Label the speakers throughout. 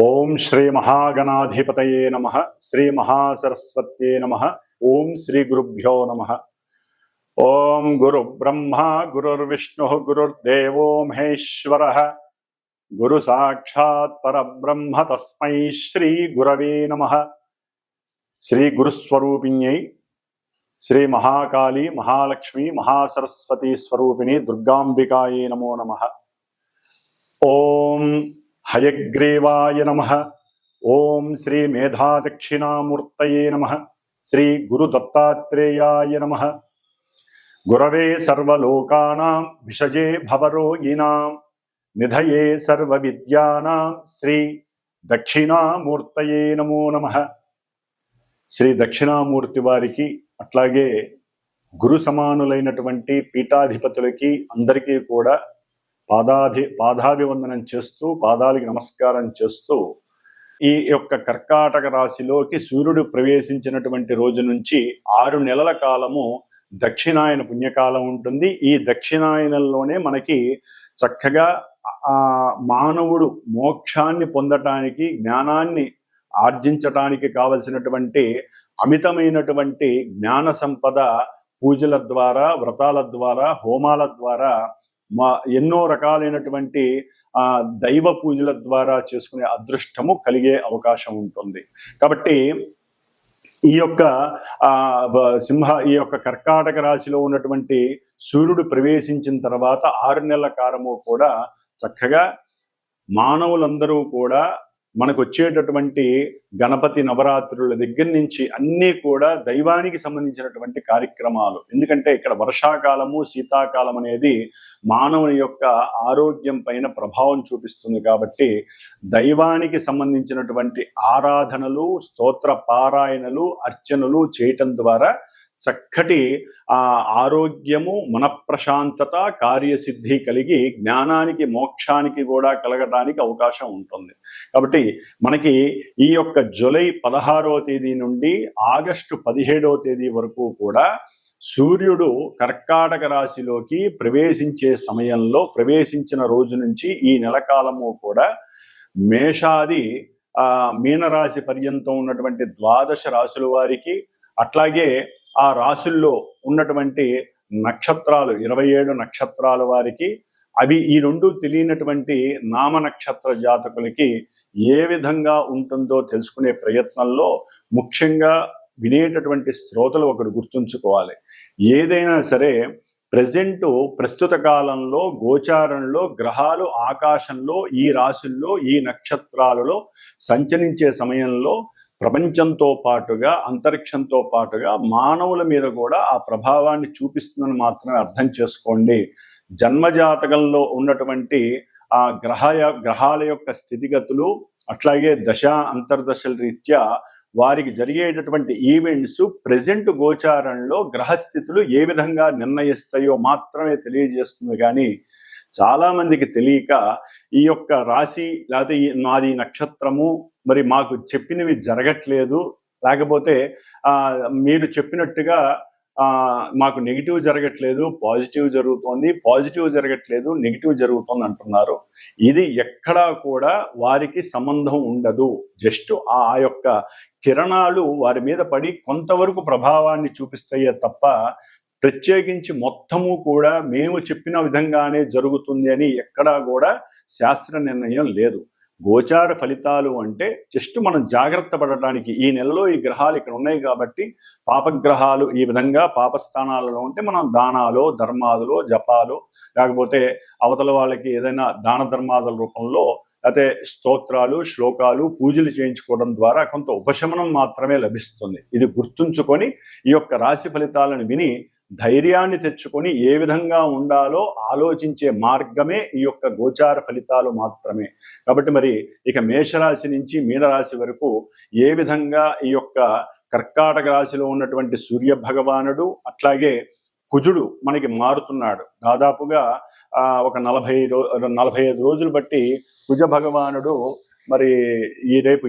Speaker 1: ఓం శ్రీ మహాగణాధిపతయే నమః. శ్రీ మహాసరస్వత్యే నమః. ఓం శ్రీ గురుభ్యో నమః. ఓం గురు బ్రహ్మ గురుర్విష్ణు గురుర్దేవో మహేశ్వరః. గురు సాక్షాత్ పరబ్రహ్మ తస్మై శ్రీ గురవే నమః. శ్రీ గురుస్వరూపిణ్యై శ్రీ మహాకాళీ మహాలక్ష్మి మహాసరస్వతి స్వరూపిణి దుర్గాంబికాయే నమో నమః. ఓం హయగ్రీవాయ నమః. ఓం శ్రీ మేధాదక్షిణామూర్తయే నమః. శ్రీ గురు దత్తాత్రేయాయ నమః. గురవే సర్వలోకానాం విషజే భవరోగిణాం నిధయే సర్వవిద్యానాం శ్రీ దక్షిణామూర్తయే నమో నమః. శ్రీ దక్షిణామూర్తి వారికి అట్లాగే గురు సమానులైనటువంటి పీఠాధిపతులకి అందరికీ కూడా పాదాభివందనం చేస్తూ పాదాలకి నమస్కారం చేస్తూ ఈ యొక్క కర్కాటక రాశిలోకి సూర్యుడు ప్రవేశించినటువంటి రోజు నుంచి 6 నెలల కాలము దక్షిణాయన పుణ్యకాలం ఉంటుంది. ఈ దక్షిణాయనంలోనే మనకి చక్కగా మానవుడు మోక్షాన్ని పొందటానికి జ్ఞానాన్ని ఆర్జించటానికి కావలసినటువంటి అమితమైనటువంటి జ్ఞాన సంపద పూజల ద్వారా వ్రతాల ద్వారా హోమాల ద్వారా ఎన్నో రకాలైనటువంటి దైవ పూజల ద్వారా చేసుకునే అదృష్టము కలిగే అవకాశం ఉంటుంది. కాబట్టి ఈ యొక్క కర్కాటక రాశిలో ఉన్నటువంటి సూర్యుడు ప్రవేశించిన తర్వాత 6 నెలల కాలము కూడా చక్కగా మానవులందరూ కూడా మనకు వచ్చేటటువంటి గణపతి నవరాత్రుల దగ్గర నుంచి అన్నీ కూడా దైవానికి సంబంధించినటువంటి కార్యక్రమాలు. ఎందుకంటే ఇక్కడ వర్షాకాలము శీతాకాలం అనేది మానవుని యొక్క ఆరోగ్యం పైన ప్రభావం చూపిస్తుంది. కాబట్టి దైవానికి సంబంధించినటువంటి ఆరాధనలు స్తోత్ర పారాయణలు అర్చనలు చేయటం ద్వారా చక్కటి ఆరోగ్యము మనఃప్రశాంతత కార్యసిద్ధి కలిగి జ్ఞానానికి మోక్షానికి కూడా కలగడానికి అవకాశం ఉంటుంది. కాబట్టి మనకి ఈ యొక్క జూలై 16వ తేదీ నుండి ఆగస్టు 17వ తేదీ వరకు కూడా సూర్యుడు కర్కాటక రాశిలోకి ప్రవేశించే సమయంలో ప్రవేశించిన రోజు నుంచి ఈ నెల కాలము కూడా మేషాది మీనరాశి పర్యంతం ఉన్నటువంటి 12 రాశుల వారికి అట్లాగే ఆ రాశుల్లో ఉన్నటువంటి నక్షత్రాలు 27 నక్షత్రాల వారికి అవి ఈ రెండు తెలియనటువంటి నామ నక్షత్ర జాతకులకి ఏ విధంగా ఉంటుందో తెలుసుకునే ప్రయత్నంలో ముఖ్యంగా వినేటటువంటి శ్రోతలు ఒకరు గుర్తుంచుకోవాలి. ఏదైనా సరే ప్రస్తుత కాలంలో గోచారంలో గ్రహాలు ఆకాశంలో ఈ రాశుల్లో ఈ నక్షత్రాలలో సంచరించే సమయంలో ప్రపంచంతో పాటుగా అంతరిక్షంతో పాటుగా మానవుల మీద కూడా ఆ ప్రభావాన్ని చూపిస్తుందని మాత్రమే అర్థం చేసుకోండి. జన్మజాతకంలో ఉన్నటువంటి ఆ గ్రహాల యొక్క స్థితిగతులు అట్లాగే అంతర్దశల రీత్యా వారికి జరిగేటటువంటి ఈవెంట్స్ ప్రెజెంట్ గోచారంలో గ్రహస్థితులు ఏ విధంగా నిర్ణయిస్తాయో మాత్రమే తెలియజేస్తుంది. కానీ చాలా మందికి తెలియక ఈ యొక్క రాశి లేకపోతే నాది నక్షత్రము మరి మాకు చెప్పినవి జరగట్లేదు, లేకపోతే మీరు చెప్పినట్టుగా మాకు నెగిటివ్ జరగట్లేదు పాజిటివ్ జరుగుతోంది, పాజిటివ్ జరగట్లేదు నెగిటివ్ జరుగుతుంది అంటున్నారు. ఇది ఎక్కడా కూడా వారికి సంబంధం ఉండదు. జస్ట్ ఆ యొక్క కిరణాలు వారి మీద పడి కొంతవరకు ప్రభావాన్ని చూపిస్తాయే తప్ప ప్రత్యేకించి మొత్తము కూడా మేము చెప్పిన విధంగానే జరుగుతుంది అని ఎక్కడా కూడా శాస్త్ర నిర్ణయం లేదు. గోచార ఫలితాలు అంటే జస్ట్ మనం జాగ్రత్త పడటానికి ఈ నెలలో ఈ గ్రహాలు ఇక్కడ ఉన్నాయి కాబట్టి పాపగ్రహాలు ఈ విధంగా పాపస్థానాలలో ఉంటే మనం దానాలు ధర్మాదులు జపాలు లేకపోతే అవతల వాళ్ళకి ఏదైనా దాన ధర్మాదుల రూపంలో లేకపోతే స్తోత్రాలు శ్లోకాలు పూజలు చేయించుకోవడం ద్వారా కొంత ఉపశమనం మాత్రమే లభిస్తుంది. ఇది గుర్తుంచుకొని ఈ యొక్క రాశి ఫలితాలను విని ధైర్యాన్ని తెచ్చుకొని ఏ విధంగా ఉండాలో ఆలోచించే మార్గమే ఈ యొక్క గోచార ఫలితాలు మాత్రమే. కాబట్టి మరి ఇక మేషరాశి నుంచి మీనరాశి వరకు ఏ విధంగా ఈ యొక్క కర్కాటక రాశిలో ఉన్నటువంటి సూర్య భగవానుడు అట్లాగే కుజుడు మనకి మారుతున్నాడు. దాదాపుగా ఒక 45 రోజులు బట్టి కుజ భగవానుడు మరి ఈ రేపు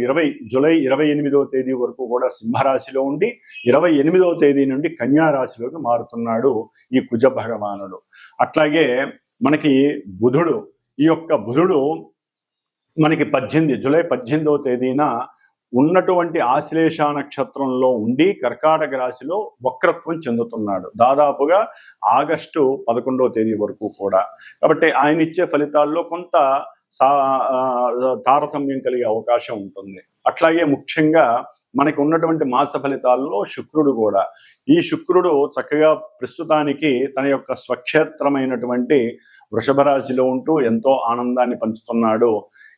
Speaker 1: జూలై 28వ తేదీ వరకు కూడా సింహరాశిలో ఉండి 28వ తేదీ నుండి కన్యా రాశిలోకి మారుతున్నాడు ఈ కుజ భగవానుడు. అట్లాగే మనకి బుధుడు, ఈ యొక్క బుధుడు మనకి జూలై 18వ తేదీన ఉన్నటువంటి ఆశ్లేష నక్షత్రంలో ఉండి కర్కాటక రాశిలో వక్రత్వం చెందుతున్నాడు దాదాపుగా ఆగస్టు 11వ తేదీ వరకు కూడా. కాబట్టి ఆయన ఇచ్చే ఫలితాల్లో కొంత తారతమ్యం కలిగే అవకాశం ఉంటుంది. అట్లాగే ముఖ్యంగా మనకి ఉన్నటువంటి మాస ఫలితాల్లో శుక్రుడు కూడా, ఈ శుక్రుడు చక్కగా ప్రస్తుతానికి తన యొక్క స్వక్షేత్రమైనటువంటి వృషభ రాశిలో ఉంటూ ఎంతో ఆనందాన్ని పంచుతున్నాడు.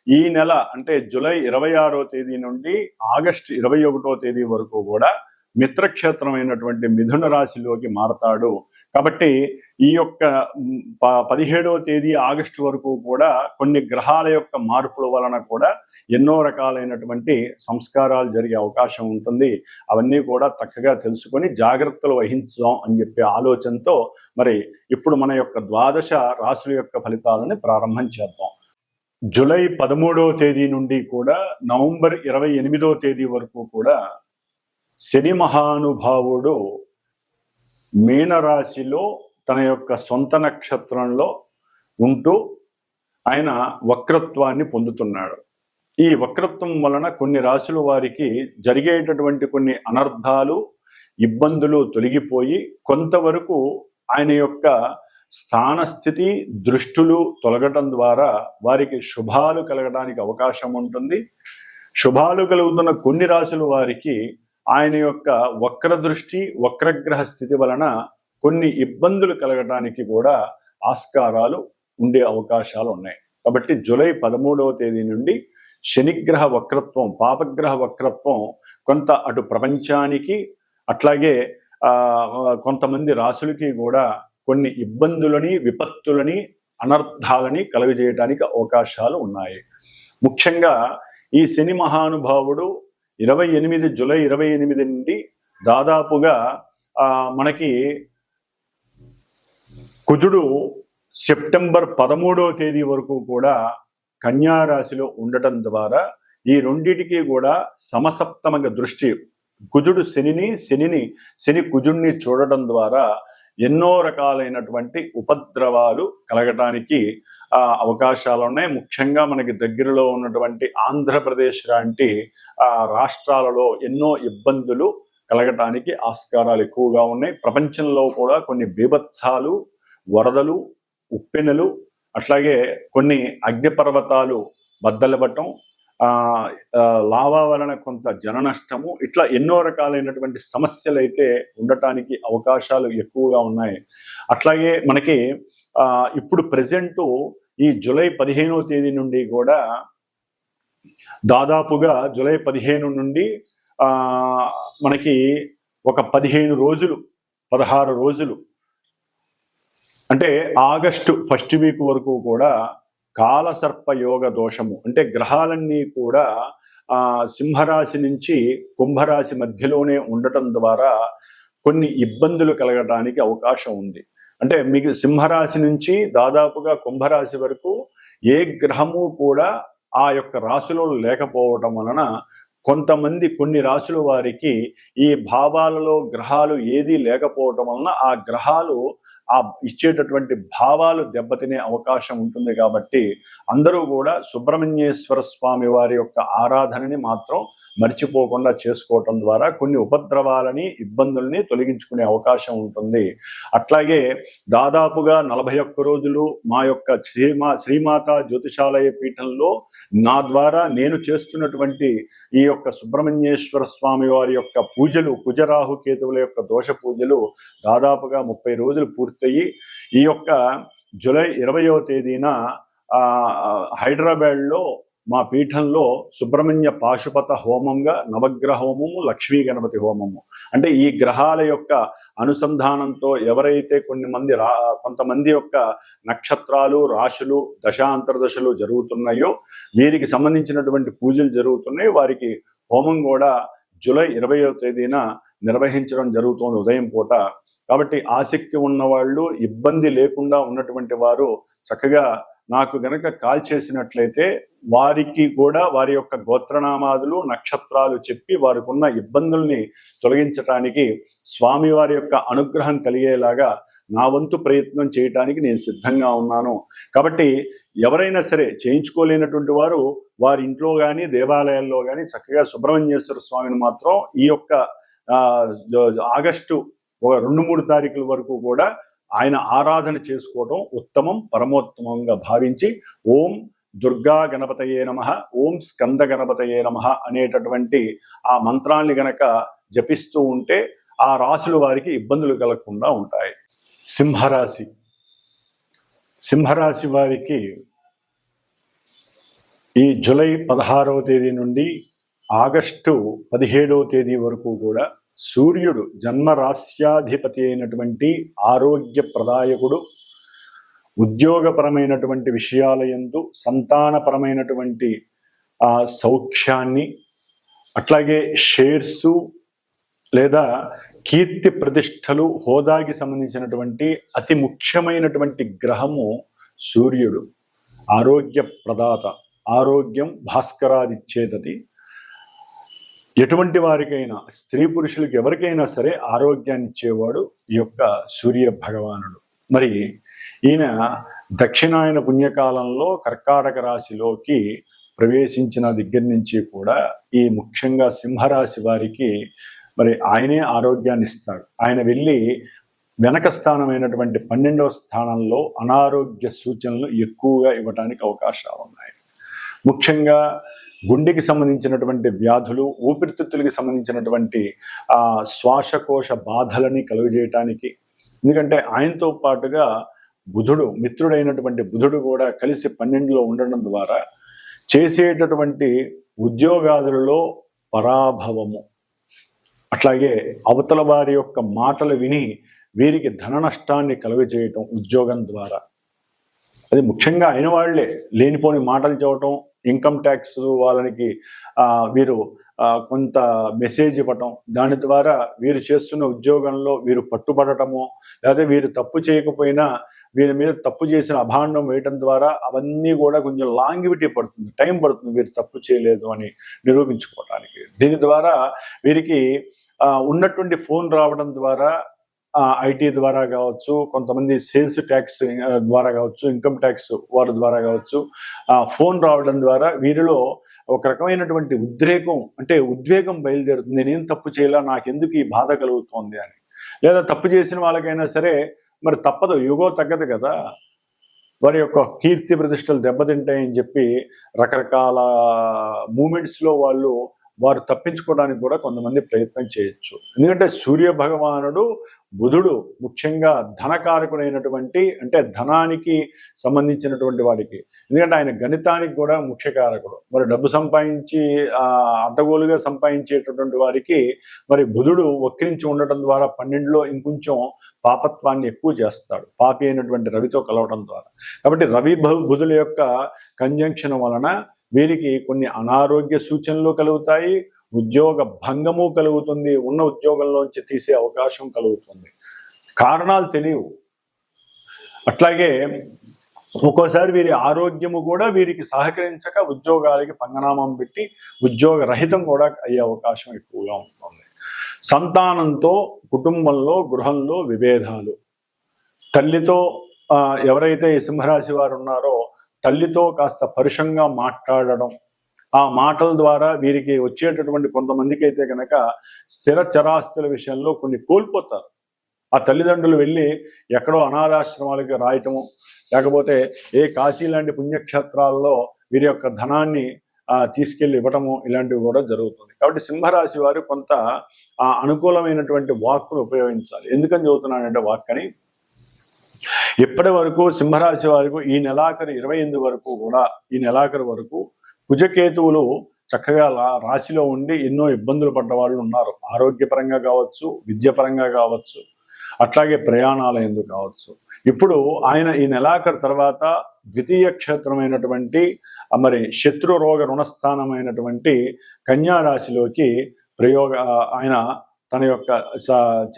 Speaker 1: ఈ నెల అంటే జూలై 26వ తేదీ నుండి ఆగస్టు 21వ తేదీ వరకు కూడా మిత్రక్షేత్రమైనటువంటి మిథున రాశిలోకి మారతాడు. కాబట్టి ఈ యొక్క 17వ తేదీ ఆగస్టు వరకు కూడా కొన్ని గ్రహాల యొక్క మార్పుల వలన కూడా ఎన్నో రకాలైనటువంటి సంస్కారాలు జరిగే అవకాశం ఉంటుంది. అవన్నీ కూడా చక్కగా తెలుసుకొని జాగ్రత్తలు వహించుదాం అని చెప్పే ఆలోచనతో మరి ఇప్పుడు మన యొక్క ద్వాదశ రాశుల యొక్క ఫలితాలని ప్రారంభం చేద్దాం. జూలై 13వ తేదీ నుండి కూడా నవంబర్ 28వ తేదీ వరకు కూడా శని మహానుభావుడు మీనరాశిలో తన యొక్క సొంత నక్షత్రంలో ఉంటూ ఆయన వక్రత్వాన్ని పొందుతున్నాడు. ఈ వక్రత్వం వలన కొన్ని రాశుల వారికి జరిగేటటువంటి కొన్ని అనర్థాలు, ఇబ్బందులు తొలగిపోయి కొంతవరకు ఆయన యొక్క స్థానస్థితి దృష్టులు తొలగటం ద్వారా వారికి శుభాలు కలగడానికి అవకాశం ఉంటుంది. శుభాలు కలుగుతున్న కొన్ని రాశుల వారికి ఆయన యొక్క వక్ర దృష్టి, వక్రగ్రహ స్థితి వలన కొన్ని ఇబ్బందులు కలగడానికి కూడా ఆస్కారాలు ఉండే అవకాశాలు ఉన్నాయి. కాబట్టి జూలై 13వ తేదీ నుండి శనిగ్రహ వక్రత్వం, పాపగ్రహ వక్రత్వం కొంత అటు ప్రపంచానికి అట్లాగే కొంతమంది రాశులకి కూడా కొన్ని ఇబ్బందులని, విపత్తులని, అనర్థాలని కలుగజేయడానికి అవకాశాలు ఉన్నాయి. ముఖ్యంగా ఈ శని మహానుభావుడు జూలై 28 నుండి దాదాపుగా మనకి కుజుడు సెప్టెంబర్ 13వ తేదీ వరకు కూడా కన్యా రాశిలో ఉండటం ద్వారా ఈ రెండిటికి కూడా సమసప్తమగ దృష్టి, కుజుడు శని కుజుడిని చూడటం ద్వారా ఎన్నో రకాలైనటువంటి ఉపద్రవాలు కలగటానికి అవకాశాలు ఉన్నాయి. ముఖ్యంగా మనకి దగ్గరలో ఉన్నటువంటి ఆంధ్రప్రదేశ్ లాంటి రాష్ట్రాలలో ఎన్నో ఇబ్బందులు కలగటానికి ఆస్కారాలు ఎక్కువగా ఉన్నాయి. ప్రపంచంలో కూడా కొన్ని బీభత్సాలు, వరదలు, ఉప్పెనలు, అట్లాగే కొన్ని అగ్నిపర్వతాలు బద్దలవ్వటం, లావా వలన కొంత జన నష్టము, ఇట్లా ఎన్నో రకాలైనటువంటి సమస్యలు అయితే ఉండటానికి అవకాశాలు ఎక్కువగా ఉన్నాయి. అట్లాగే మనకి ఇప్పుడు ప్రెజెంటు ఈ జూలై 15వ తేదీ నుండి కూడా దాదాపుగా జూలై 15 నుండి మనకి ఒక 15 రోజులు, 16 రోజులు అంటే ఆగస్టు ఫస్ట్ వీక్ వరకు కూడా కాలసర్ప యోగ దోషము, అంటే గ్రహాలన్నీ కూడా సింహరాశి నుంచి కుంభరాశి మధ్యలోనే ఉండటం ద్వారా కొన్ని ఇబ్బందులు కలగడానికి అవకాశం ఉంది. అంటే మీకు సింహరాశి నుంచి దాదాపుగా కుంభరాశి వరకు ఏ గ్రహము కూడా ఆ యొక్క రాశిలో లేకపోవటం వలన కొన్ని రాశుల వారికి ఈ భావాలలో గ్రహాలు ఏదీ లేకపోవటం వలన ఆ గ్రహాలు ఇచ్చేటటువంటి భావాలు దెబ్బతినే అవకాశం ఉంటుంది. కాబట్టి అందరూ కూడా సుబ్రహ్మణ్యేశ్వర స్వామి వారి యొక్క ఆరాధనని మాత్రం మర్చిపోకుండా చేసుకోవటం ద్వారా కొన్ని ఉపద్రవాలని, ఇబ్బందుల్ని తొలగించుకునే అవకాశం ఉంటుంది. అట్లాగే దాదాపుగా 41 రోజులు మా యొక్క శ్రీమాత జ్యోతిషాలయ పీఠంలో నా ద్వారా నేను చేస్తున్నటువంటి ఈ యొక్క సుబ్రహ్మణ్యేశ్వర స్వామి వారి యొక్క పూజలు, కుజరాహు కేతువుల యొక్క దోష పూజలు దాదాపుగా 30 రోజులు పూర్తయి ఈ యొక్క జూలై 20వ తేదీన హైదరాబాద్లో మా పీఠంలో సుబ్రహ్మణ్య పాశుపత హోమంగా నవగ్రహ హోమము, లక్ష్మీ గణపతి హోమము, అంటే ఈ గ్రహాల యొక్క అనుసంధానంతో ఎవరైతే కొంతమంది యొక్క నక్షత్రాలు, రాశులు, దశాంతర్దశలు జరుగుతున్నాయో వీరికి సంబంధించినటువంటి పూజలు జరుగుతున్నాయి. వారికి హోమం కూడా జూలై 20వ తేదీన నిర్వహించడం జరుగుతుంది ఉదయం పూట. కాబట్టి ఆసక్తి ఉన్నవాళ్ళు, ఇబ్బంది లేకుండా ఉన్నటువంటి వారు చక్కగా నాకు గనక కాల్ చేసినట్లయితే వారికి కూడా వారి యొక్క గోత్రనామాదులు, నక్షత్రాలు చెప్పి వారికి ఉన్న ఇబ్బందుల్ని తొలగించడానికి, స్వామివారి యొక్క అనుగ్రహం కలిగేలాగా నా వంతు ప్రయత్నం చేయటానికి నేను సిద్ధంగా ఉన్నాను. కాబట్టి ఎవరైనా సరే చేయించుకోలేనటువంటి వారు వారి ఇంట్లో కానీ దేవాలయాల్లో కానీ చక్కగా సుబ్రహ్మణ్యేశ్వర స్వామిని మాత్రం ఈ యొక్క ఆగస్టు 2-3 తారీఖుల వరకు కూడా ఆయన ఆరాధన చేసుకోవడం ఉత్తమం, పరమోత్తమంగా భావించి ఓం దుర్గా గణపతయే నమః, ఓం స్కంద గణపతయే నమః అనేటటువంటి ఆ మంత్రాన్ని గనక జపిస్తూ ఉంటే ఆ రాశుల వారికి ఇబ్బందులు కలగకుండా ఉంటాయి. సింహరాశి. సింహరాశి వారికి ఈ జూలై 16వ తేదీ నుండి ఆగస్టు 17వ తేదీ వరకు కూడా సూర్యుడు జన్మరాశ్యాధిపతి అయినటువంటి ఆరోగ్య ప్రదాయకుడు, ఉద్యోగపరమైనటువంటి విషయాల యందు సంతానపరమైనటువంటి సౌఖ్యాన్ని, అట్లాగే షేర్సు లేదా కీర్తి ప్రతిష్టలు, హోదాకి సంబంధించినటువంటి అతి ముఖ్యమైనటువంటి గ్రహము సూర్యుడు. ఆరోగ్య ప్రదాత, ఆరోగ్యం భాస్కరాదిచ్చేదది. ఎటువంటి వారికైనా, స్త్రీ పురుషులకు ఎవరికైనా సరే ఆరోగ్యాన్ని ఇచ్చేవాడు ఈ యొక్క సూర్య భగవానుడు. మరి ఈయన దక్షిణాయన పుణ్యకాలంలో కర్కాటక రాశిలోకి ప్రవేశించిన దగ్గర నుంచి కూడా ఈ ముఖ్యంగా సింహరాశి వారికి మరి ఆయనే ఆరోగ్యాన్ని ఇస్తాడు. ఆయన వెళ్ళి వెనక స్థానమైనటువంటి 12వ స్థానంలో అనారోగ్య సూచనలు ఎక్కువగా ఇవ్వడానికి అవకాశాలు ఉన్నాయి. ముఖ్యంగా గుండెకి సంబంధించినటువంటి వ్యాధులు, ఊపిరితిత్తులకి సంబంధించినటువంటి శ్వాసకోశ బాధలని కలుగజేయటానికి, ఎందుకంటే ఆయనతో పాటుగా బుధుడు, మిత్రుడైనటువంటి బుధుడు కూడా కలిసి 12లో ఉండడం ద్వారా చేసేటటువంటి ఉద్యోగాదులలో పరాభవము, అట్లాగే అవతల వారి యొక్క మాటలు విని వీరికి ధన నష్టాన్ని కలుగజేయటం ఉద్యోగం ద్వారా. అది ముఖ్యంగా అయిన వాళ్లే లేనిపోని మాటలు చెప్పటం, ఇన్కమ్ ట్యాక్స్ వాళ్ళకి వీరు కొంత మెసేజ్ ఇవ్వటం, దాని ద్వారా వీరు చేస్తున్న ఉద్యోగంలో వీరు పట్టుబడటము, లేదా వీరు తప్పు చేయకపోయినా వీరి మీద తప్పు చేసిన అభాండం వేయటం ద్వారా అవన్నీ కూడా కొంచెం లాంగివిటీ పడుతుంది, టైం పడుతుంది వీరు తప్పు చేయలేదు అని నిరూపించుకోవడానికి. దీని ద్వారా వీరికి ఉన్నటువంటి ఫోన్ రావడం ద్వారా, ఐటీ ద్వారా కావచ్చు, కొంతమంది సేల్స్ ట్యాక్స్ ద్వారా కావచ్చు, ఇన్కమ్ ట్యాక్స్ వారి ద్వారా కావచ్చు, ఫోన్ రావడం ద్వారా వీరిలో ఒక రకమైనటువంటి ఉద్రేకం, అంటే ఉద్వేగం బయలుదేరుతుంది. నేనేం తప్పు చేయాలా, నాకెందుకు ఈ బాధ కలుగుతోంది అని. లేదా తప్పు చేసిన వాళ్ళకైనా సరే మరి తప్పదు, యుగో తగ్గదు కదా, వారి యొక్క కీర్తి ప్రతిష్టలు దెబ్బతింటాయని చెప్పి రకరకాల మూమెంట్స్లో వారు తప్పించుకోవడానికి కూడా కొంతమంది ప్రయత్నం చేయొచ్చు. ఎందుకంటే సూర్య భగవానుడు, బుధుడు ముఖ్యంగా ధనకారకుడైనటువంటి, అంటే ధనానికి సంబంధించినటువంటి వాడికి, ఎందుకంటే ఆయన గణితానికి కూడా ముఖ్యకారకుడు. మరి డబ్బు సంపాదించి అడ్డగోలుగా సంపాదించేటటువంటి వారికి మరి బుధుడు వక్రించి ఉండటం ద్వారా 12లో ఇంకొంచెం పాపత్వాన్ని ఎక్కువ చేస్తాడు, పాపి అయినటువంటి రవితో కలవడం ద్వారా. కాబట్టి రవి బుధుల యొక్క కంజంక్షన్ వలన వీరికి కొన్ని అనారోగ్య సూచనలు కలుగుతాయి, ఉద్యోగ భంగము కలుగుతుంది, ఉన్న ఉద్యోగంలోంచి తీసే అవకాశం కలుగుతుంది. కారణాలు తెలియవు. అట్లాగే ఒక్కోసారి వీరి ఆరోగ్యము కూడా వీరికి సహకరించక ఉద్యోగాలకి పంగనామం పెట్టి ఉద్యోగ రహితం కూడా అయ్యే అవకాశం ఎక్కువగా ఉంటుంది. సంతానంతో కుటుంబంలో, గృహంలో విభేదాలు, తల్లితో ఎవరైతే ఈ సింహరాశి వారు ఉన్నారో తల్లితో కాస్త పరుషంగా మాట్లాడడం, ఆ మాటల ద్వారా వీరికి వచ్చేటటువంటి కొంతమందికి అయితే కనుక స్థిర చరాస్తుల విషయంలో కొన్ని కోల్పోతారు. ఆ తల్లిదండ్రులు వెళ్ళి ఎక్కడో అనాథాశ్రమాలకి రాయటము, లేకపోతే ఏ కాశీ లాంటి పుణ్యక్షేత్రాల్లో వీరి యొక్క ధనాన్ని తీసుకెళ్ళి ఇవ్వటము, ఇలాంటివి కూడా జరుగుతుంది. కాబట్టి సింహరాశి వారు కొంత అనుకూలమైనటువంటి వాక్కును ఉపయోగించాలి. ఎందుకని చదువుతున్నానంటే వాక్కని, ఇప్పటి వరకు సింహరాశి వారికి ఈ నెలాఖరు 28 వరకు కూడా, ఈ నెలాఖరు వరకు కుజకేతువులు చక్కగా రాశిలో ఉండి ఎన్నో ఇబ్బందులు పడ్డ వాళ్ళు ఉన్నారు. ఆరోగ్యపరంగా కావచ్చు, విద్యపరంగా కావచ్చు, అట్లాగే ప్రయాణాల ఎందుకు కావచ్చు. ఇప్పుడు ఆయన ఈ నెలాఖరు తర్వాత ద్వితీయ క్షేత్రమైనటువంటి మరి శత్రు రోగ రుణస్థానమైనటువంటి కన్యా రాశిలోకి ఆయన తన యొక్క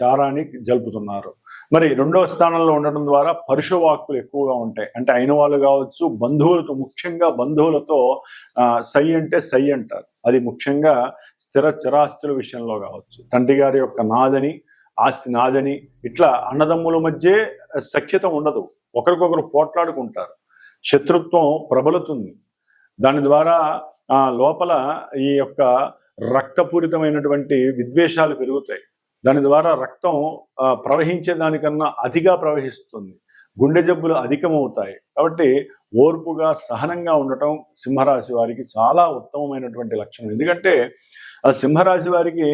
Speaker 1: చారాన్ని జరుపుతున్నారు. మరి 2వ స్థానంలో ఉండడం ద్వారా పరుషవాక్కులు ఎక్కువగా ఉంటాయి. అంటే అయిన వాళ్ళు కావచ్చు, బంధువులతో, ముఖ్యంగా బంధువులతో సై అంటే సై అంటారు. అది ముఖ్యంగా స్థిర చిరాస్తుల విషయంలో కావచ్చు, తండ్రి గారి యొక్క నాదని ఆస్తి నాదని, ఇట్లా అన్నదమ్ముల మధ్య సఖ్యత ఉండదు, ఒకరికొకరు పోట్లాడుకుంటారు, శత్రుత్వం ప్రబలుతుంది. దాని ద్వారా లోపల ఈ యొక్క రక్తపూరితమైనటువంటి విద్వేషాలు పెరుగుతాయి. దాని ద్వారా రక్తం ప్రవహించే దానికన్నా అతిగా ప్రవహిస్తుంది, గుండె జబ్బులు అధికమవుతాయి. కాబట్టి ఓర్పుగా సహనంగా ఉండటం సింహరాశి వారికి చాలా ఉత్తమమైనటువంటి లక్షణం. ఎందుకంటే సింహరాశి వారికి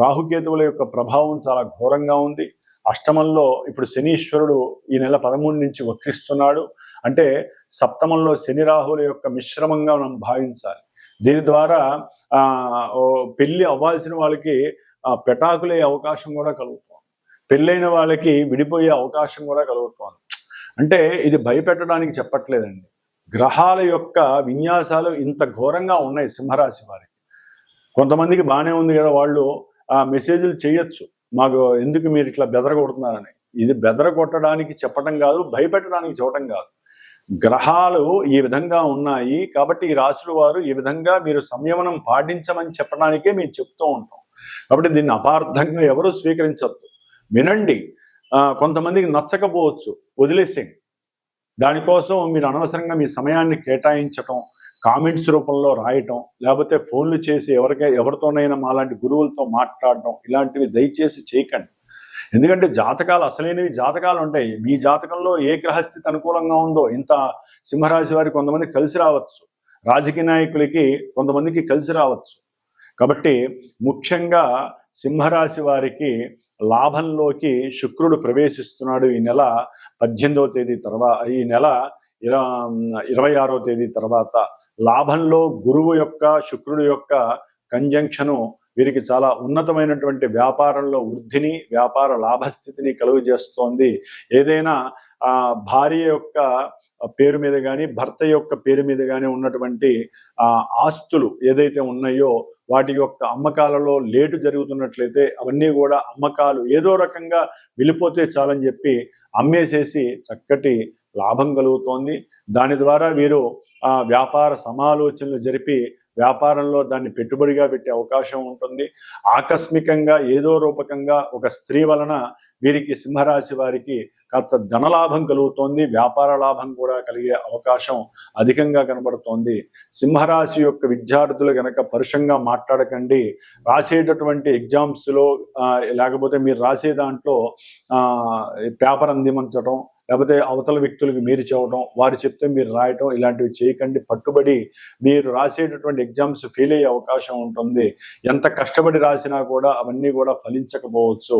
Speaker 1: రాహుకేతువుల యొక్క ప్రభావం చాలా ఘోరంగా ఉంది. అష్టమంలో ఇప్పుడు శనీశ్వరుడు ఈ నెల 13 నుంచి వక్రిస్తున్నాడు. అంటే సప్తమంలో శని రాహుల యొక్క మిశ్రమంగా మనం భావించాలి. దీని ద్వారా పెళ్లి అవ్వాల్సిన వాళ్ళకి పెటాకులే అవకాశం కూడా కలుగుతుంది, పెళ్ళైన వాళ్ళకి విడిపోయే అవకాశం కూడా కలుగుతుంది. అంటే ఇది భయపెట్టడానికి చెప్పట్లేదండి, గ్రహాల యొక్క విన్యాసాలు ఇంత ఘోరంగా ఉన్నాయి సింహరాశి వారికి. కొంతమందికి బాగానే ఉంది కదా, వాళ్ళు మెసేజ్లు చేయొచ్చు, మాకు ఎందుకు మీరు ఇట్లా బెదరగొడుతున్నారని. ఇది బెదరగొట్టడానికి చెప్పడం కాదు, భయపెట్టడానికి చెప్పడం కాదు. గ్రహాలు ఈ విధంగా ఉన్నాయి కాబట్టి ఈ రాశుల వారు ఈ విధంగా మీరు సంయమనం పాటించమని చెప్పడానికే మేము చెప్తూ ఉంటాం. కాబట్టి దీన్ని అపార్థంగా ఎవరూ స్వీకరించద్దు, వినండి. కొంతమందికి నచ్చకపోవచ్చు, వదిలేసేయండి. దానికోసం మీరు అనవసరంగా మీ సమయాన్ని కేటాయించటం, కామెంట్స్ రూపంలో రాయటం, లేకపోతే ఫోన్లు చేసి ఎవరితోనైనా మాలాంటి గురువులతో మాట్లాడటం, ఇలాంటివి దయచేసి చేయకండి. ఎందుకంటే జాతకాలు అసలైనవి జాతకాలు ఉంటాయి. మీ జాతకంలో ఏ గ్రహస్థితి అనుకూలంగా ఉందో ఇంత సింహరాశి వారికి కొంతమంది కలిసి రావచ్చు, రాజకీయ నాయకులకి కొంతమందికి కలిసి రావచ్చు. కాబట్టి ముఖ్యంగా సింహరాశి వారికి లాభంలోకి శుక్రుడు ప్రవేశిస్తున్నాడు ఈ నెల 18వ తేదీ తర్వాత, ఈ నెల 26వ తేదీ తర్వాత. లాభంలో గురువు యొక్క శుక్రుడు యొక్క కంజంక్షను వీరికి చాలా ఉన్నతమైనటువంటి వ్యాపారంలో వృద్ధిని, వ్యాపార లాభస్థితిని కలుగజేస్తోంది. ఏదైనా భార్య యొక్క పేరు మీద కానీ భర్త యొక్క పేరు మీద కానీ ఉన్నటువంటి ఆస్తులు ఏదైతే ఉన్నాయో వాటి యొక్క అమ్మకాలలో లేటు జరుగుతున్నట్లయితే అవన్నీ కూడా అమ్మకాలు ఏదో రకంగా వెళ్ళిపోతే చాలని చెప్పి అమ్మేసేసి చక్కటి లాభం కలుగుతోంది. దాని ద్వారా వీరు వ్యాపార సమాలోచనలు జరిపి వ్యాపారంలో దాన్ని పెట్టుబడిగా పెట్టే అవకాశం ఉంటుంది. ఆకస్మికంగా ఏదో రూపకంగా ఒక స్త్రీ వలన వీరికి సింహరాశి వారికి కాస్త ధనలాభం కలుగుతోంది, వ్యాపార లాభం కూడా కలిగే అవకాశం అధికంగా కనబడుతోంది. సింహరాశి యొక్క విద్యార్థులు కనుక పరుషంగా మాట్లాడకండి. రాసేటటువంటి ఎగ్జామ్స్లో లేకపోతే మీరు రాసే దాంట్లో పేపర్ అందించడం, లేకపోతే అవతల వ్యక్తులకు మీరు చెప్పడం, వారు చెప్తే మీరు రాయటం, ఇలాంటివి చేయకండి. పట్టుబడి మీరు రాసేటటువంటి ఎగ్జామ్స్ ఫెయిల్ అయ్యే అవకాశం ఉంటుంది. ఎంత కష్టపడి రాసినా కూడా అవన్నీ కూడా ఫలించకపోవచ్చు.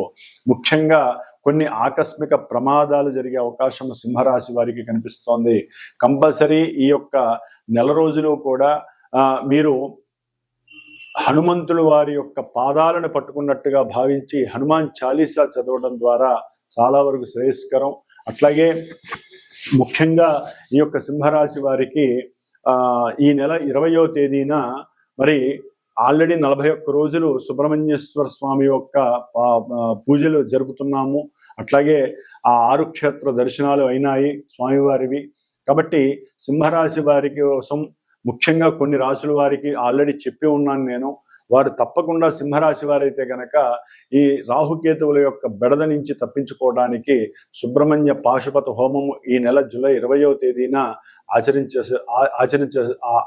Speaker 1: ముఖ్యంగా కొన్ని ఆకస్మిక ప్రమాదాలు జరిగే అవకాశం సింహరాశి వారికి కనిపిస్తోంది. కంపల్సరీ ఈ యొక్క నెల రోజులు కూడా మీరు హనుమంతుడు వారి యొక్క పాదాలను పట్టుకున్నట్టుగా భావించి హనుమాన్ చాలీసా చదవడం ద్వారా చాలా వరకు శ్రేయస్కరం. అట్లాగే ముఖ్యంగా ఈ యొక్క సింహరాశి వారికి ఈ నెల 20వ తేదీన మరి ఆల్రెడీ 41 రోజులు సుబ్రహ్మణ్యేశ్వర స్వామి యొక్క పూజలు జరుపుతున్నాము. అట్లాగే 6 క్షేత్ర దర్శనాలు అయినాయి స్వామివారివి. కాబట్టి సింహరాశి వారి కోసం ముఖ్యంగా కొన్ని రాశుల వారికి ఆల్రెడీ చెప్పి ఉన్నాను నేను. వారు తప్పకుండా సింహరాశి వారైతే కనుక ఈ రాహుకేతువుల యొక్క బెడద నుంచి తప్పించుకోవడానికి సుబ్రహ్మణ్య పాశుపత హోమము ఈ నెల జూలై 20వ తేదీన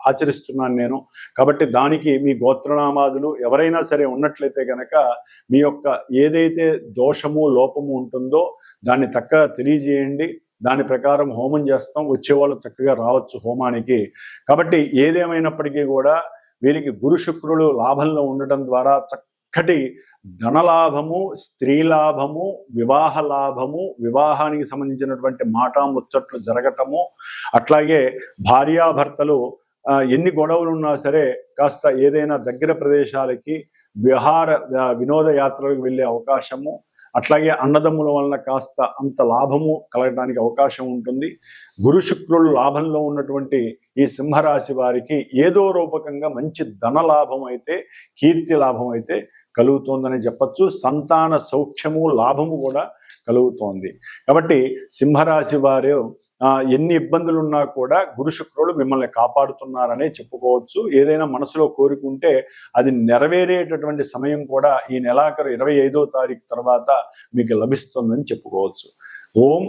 Speaker 1: ఆచరిస్తున్నాను నేను. కాబట్టి దానికి మీ గోత్రనామాదులు ఎవరైనా సరే ఉన్నట్లయితే కనుక మీ యొక్క ఏదైతే దోషము లోపము ఉంటుందో దాన్ని చక్కగా తెలియజేయండి. దాని ప్రకారం హోమం చేస్తాం, వచ్చేవాళ్ళు చక్కగా రావచ్చు హోమానికి. కాబట్టి ఏదేమైనప్పటికీ కూడా వీరికి గురు శుక్రులు లాభంలో ఉండటం ద్వారా చక్కటి ధనలాభము, స్త్రీ లాభము, వివాహ లాభము, వివాహానికి సంబంధించినటువంటి మాట ముచ్చట్లు జరగటము, అట్లాగే భార్యాభర్తలు ఎన్ని గొడవలు ఉన్నా సరే కాస్త ఏదైనా దగ్గర ప్రదేశాలకి వినోద యాత్రలకు వెళ్ళే అవకాశము, అట్లాగే అన్నదమ్ముల వలన కాస్త అంత లాభము కలగడానికి అవకాశం ఉంటుంది. గురు శుక్రులు లాభంలో ఉన్నటువంటి ఈ సింహరాశి వారికి ఏదో రూపకంగా మంచి ధన లాభం అయితే, కీర్తి లాభం అయితే కలుగుతోందని చెప్పచ్చు. సంతాన సౌఖ్యము లాభము కూడా కలుగుతోంది. కాబట్టి సింహరాశి వారు ఎన్ని ఇబ్బందులు ఉన్నా కూడా గురు శుక్రుడు మిమ్మల్ని కాపాడుతున్నారనే చెప్పుకోవచ్చు. ఏదైనా మనసులో కోరుకుంటే అది నెరవేరేటటువంటి సమయం కూడా ఈ నెలాఖరు 25వ తారీఖు తర్వాత మీకు లభిస్తుందని చెప్పుకోవచ్చు. ఓం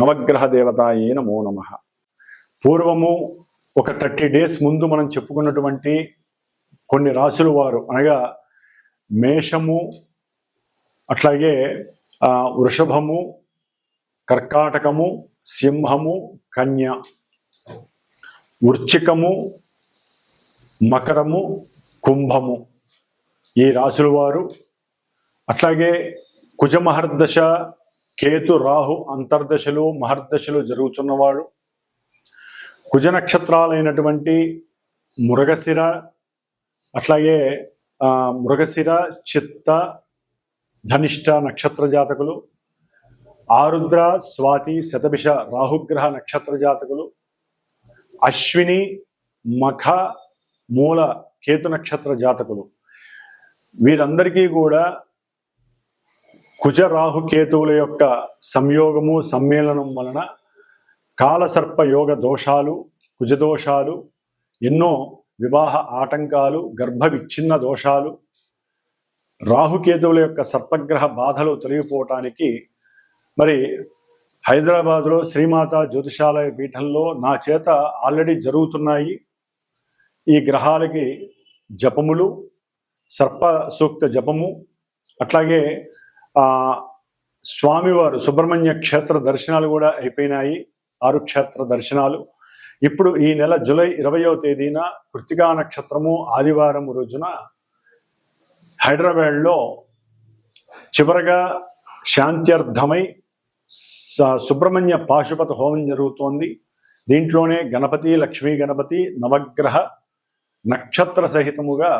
Speaker 1: నవగ్రహ దేవతాయే నమో నమః. పూర్వము ఒక 30 days ముందు మనం చెప్పుకున్నటువంటి కొన్ని రాసుల వారు అనగా మేషము, అట్లాగే వృషభము, కర్కాటకము, సింహము, కన్య, వృశ్చికము, మకరము, కుంభము ఈ రాసుల వారు, అట్లాగే కుజ మహర్దశ, కేతు రాహు అంతర్దశలు మహర్దశలు జరుగుతున్నవాడు, కుజ నక్షత్రాలైనటువంటి మృగశిర, అట్లాగే మృగశిర, చిత్త, ధనిష్ట నక్షత్ర జాతకులు, ఆరుద్ర, స్వాతి, శతభిష రాహుగ్రహ నక్షత్ర జాతకులు, అశ్విని, మఖ, మూల కేతు నక్షత్ర జాతకులు వీరందరికీ కూడా కుజ రాహు కేతువుల యొక్క సంయోగము సమ్మేళనం వలన కాలసర్ప యోగ దోషాలు, కుజదోషాలు, ఎన్నో వివాహ ఆటంకాలు, గర్భ విచ్ఛిన్న దోషాలు, రాహుకేతువుల యొక్క సర్పగ్రహ బాధలు తొలగిపోవటానికి మరి హైదరాబాద్లో శ్రీమాత జ్యోతిషాలయ పీఠంలో నా చేత ఆల్రెడీ జరుగుతున్నాయి. ఈ గ్రహాలకి జపములు, సర్ప సూక్త జపము, అట్లాగే స్వామివారు సుబ్రహ్మణ్య క్షేత్ర దర్శనాలు కూడా అయిపోయినాయి. 6 క్షేత్ర దర్శనాలు. ఇప్పుడు ఈ నెల జూలై 20వ తేదీన కృత్తికా నక్షత్రము ఆదివారం రోజున హైదరాబాద్లో చివరగా శాంత్యర్థమై సుబ్రహ్మణ్య పాశుపత హోమం జరుగుతోంది. దీంట్లోనే గణపతి, లక్ష్మీ గణపతి, నవగ్రహ నక్షత్ర సహితముగా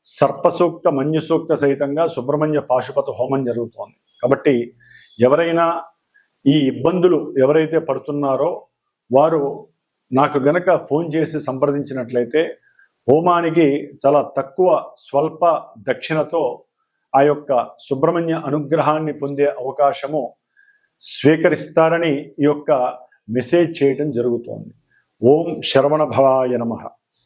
Speaker 1: సర్పసూక్త, మన్యుసూక్త సహితంగా సుబ్రహ్మణ్య పాశుపత హోమం జరుగుతోంది. కాబట్టి ఎవరైనా ఈ ఇబ్బందులు ఎవరైతే పడుతున్నారో వారు నాకు గనక ఫోన్ చేసి సంప్రదించినట్లయితే హోమానికి చాలా తక్కువ స్వల్ప దక్షిణతో ఆ యొక్క సుబ్రహ్మణ్య అనుగ్రహాన్ని పొందే అవకాశము స్వీకరిస్తారని ఈ యొక్క మెసేజ్ చేయడం జరుగుతోంది. ఓం శరవణ భవాయ నమః.